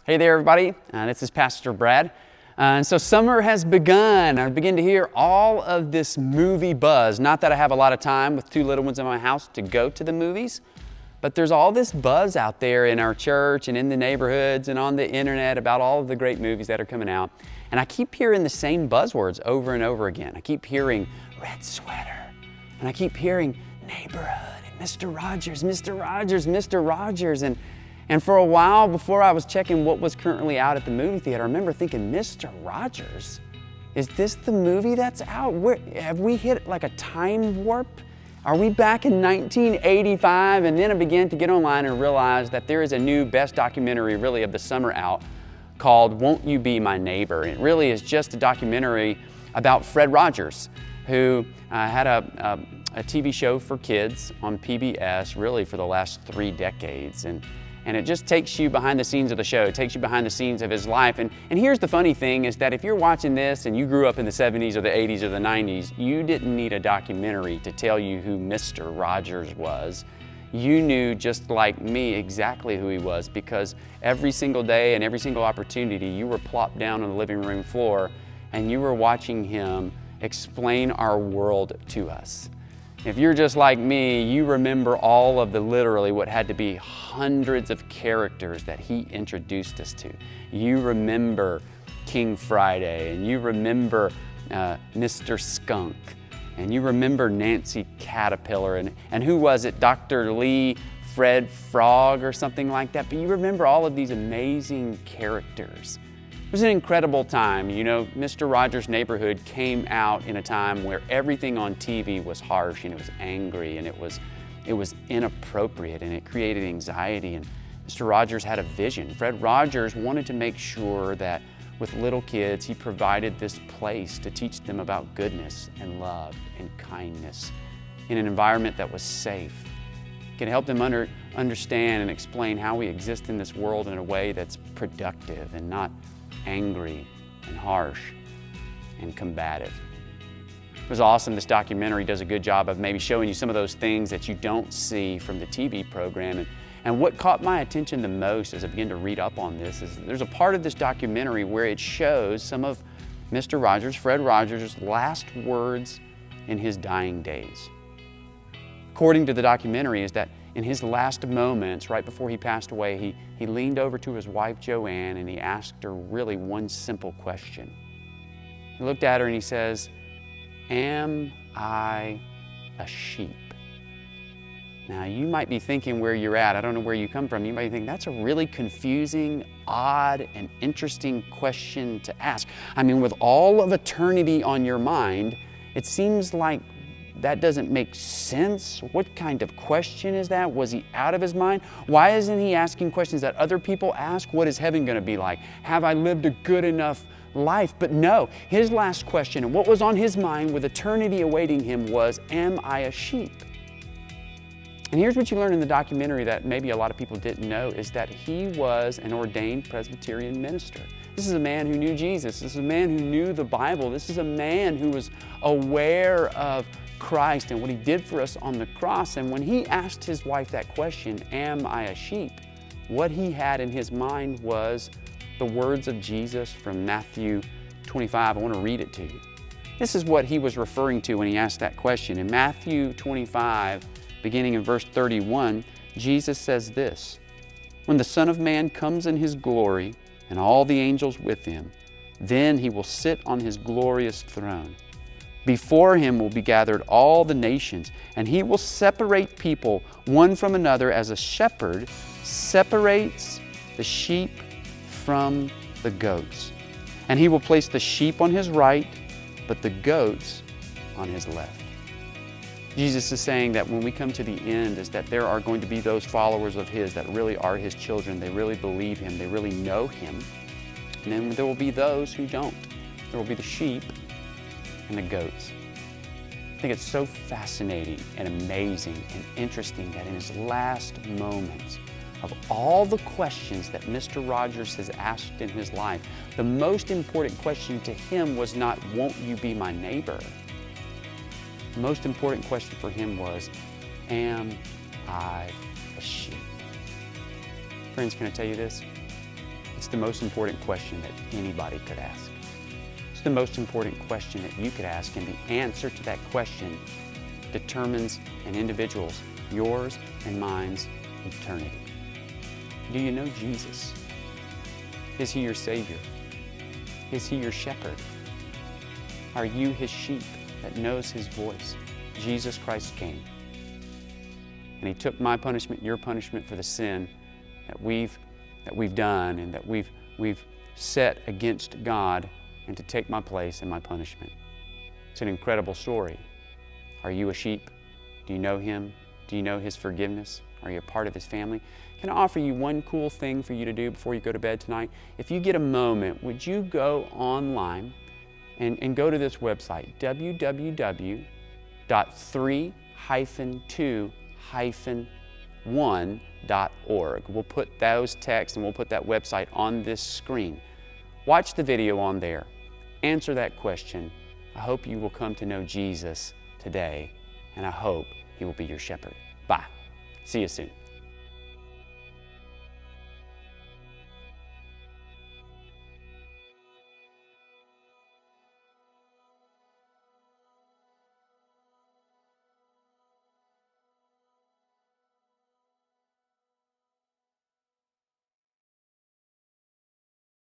Hey there, everybody. This is Pastor Brad. And so summer has begun. I begin to hear all of this movie buzz. Not that I have a lot of time with two little ones in my house to go to the movies, but there's all this buzz out there in our church and in the neighborhoods and on the internet about all of the great movies that are coming out. And I keep hearing the same buzzwords over and over again. I keep hearing red sweater, and I keep hearing neighborhood and Mr. Rogers, Mr. Rogers, Mr. Rogers. And for a while, before I was checking what was currently out at the movie theater, I remember thinking, Mr. Rogers? Is this the movie that's out? Have we hit like a time warp? Are we back in 1985? And then I began to get online and realize that there is a new best documentary really of the summer out called Won't You Be My Neighbor? And it really is just a documentary about Fred Rogers, who had a TV show for kids on PBS really for the last 3 decades. And it just takes you behind the scenes of the show. It takes you behind the scenes of his life. And here's the funny thing is that if you're watching this and you grew up in the 70s or the 80s or the 90s, you didn't need a documentary to tell you who Mr. Rogers was. You knew, just like me, exactly who he was, because every single day and every single opportunity you were plopped down on the living room floor and you were watching him explain our world to us. If you're just like me, you remember all of the literally what had to be hundreds of characters that he introduced us to. You remember King Friday, and you remember Mr. Skunk, and you remember Nancy Caterpillar, and who was it, Dr. Lee Fred Frog or something like that, but you remember all of these amazing characters. It was an incredible time. You know, Mr. Rogers' Neighborhood came out in a time where everything on TV was harsh and it was angry and it was inappropriate and it created anxiety. And Mr. Rogers had a vision. Fred Rogers wanted to make sure that with little kids, he provided this place to teach them about goodness and love and kindness in an environment that was safe. It can help them understand and explain how we exist in this world in a way that's productive and not angry and harsh and combative. It was awesome. This documentary does a good job of maybe showing you some of those things that you don't see from the TV program. And what caught my attention the most as I began to read up on this is there's a part of this documentary where it shows some of Mr. Rogers, Fred Rogers' last words in his dying days. According to the documentary is that in his last moments, right before he passed away, he leaned over to his wife, Joanne, and he asked her really one simple question. He looked at her and he says, "Am I a sheep?" Now, you might be thinking where you're at. I don't know where you come from. You might be thinking, that's a really confusing, odd, and interesting question to ask. I mean, with all of eternity on your mind, it seems like that doesn't make sense. What kind of question is that? Was he out of his mind? Why isn't he asking questions that other people ask? What is heaven going to be like? Have I lived a good enough life? But no, his last question and what was on his mind with eternity awaiting him was, am I a sheep? And here's what you learn in the documentary that maybe a lot of people didn't know is that he was an ordained Presbyterian minister. This is a man who knew Jesus. This is a man who knew the Bible. This is a man who was aware of Christ and what he did for us on the cross. And when he asked his wife that question, am I a sheep? What he had in his mind was the words of Jesus from Matthew 25. I want to read it to you. This is what he was referring to when he asked that question. In Matthew 25, beginning in verse 31, Jesus says this, "When the Son of Man comes in his glory and all the angels with him, then he will sit on his glorious throne. Before him will be gathered all the nations, and he will separate people one from another as a shepherd separates the sheep from the goats. And he will place the sheep on his right, but the goats on his left." Jesus is saying that when we come to the end is that there are going to be those followers of his that really are his children. They really believe him. They really know him. And then there will be those who don't. There will be the sheep and the goats. I think it's so fascinating and amazing and interesting that in his last moments of all the questions that Mr. Rogers has asked in his life, the most important question to him was not, "Won't you be my neighbor?" The most important question for him was, "Am I a sheep?" Friends, can I tell you this? It's the most important question that anybody could ask. It's the most important question that you could ask, and the answer to that question determines an individual's, yours and mine's, eternity. Do you know Jesus? Is He your Savior? Is He your shepherd? Are you His sheep that knows His voice? Jesus Christ came, and He took my punishment, your punishment for the sin that we've done and that we've set against God, and to take my place and my punishment. It's an incredible story. Are you a sheep? Do you know Him? Do you know His forgiveness? Are you a part of His family? Can I offer you one cool thing for you to do before you go to bed tonight? If you get a moment, would you go online and go to this website, www.3-2-1.org. We'll put those texts and we'll put that website on this screen. Watch the video on there. Answer that question. I hope you will come to know Jesus today, and I hope He will be your shepherd. Bye. See you soon.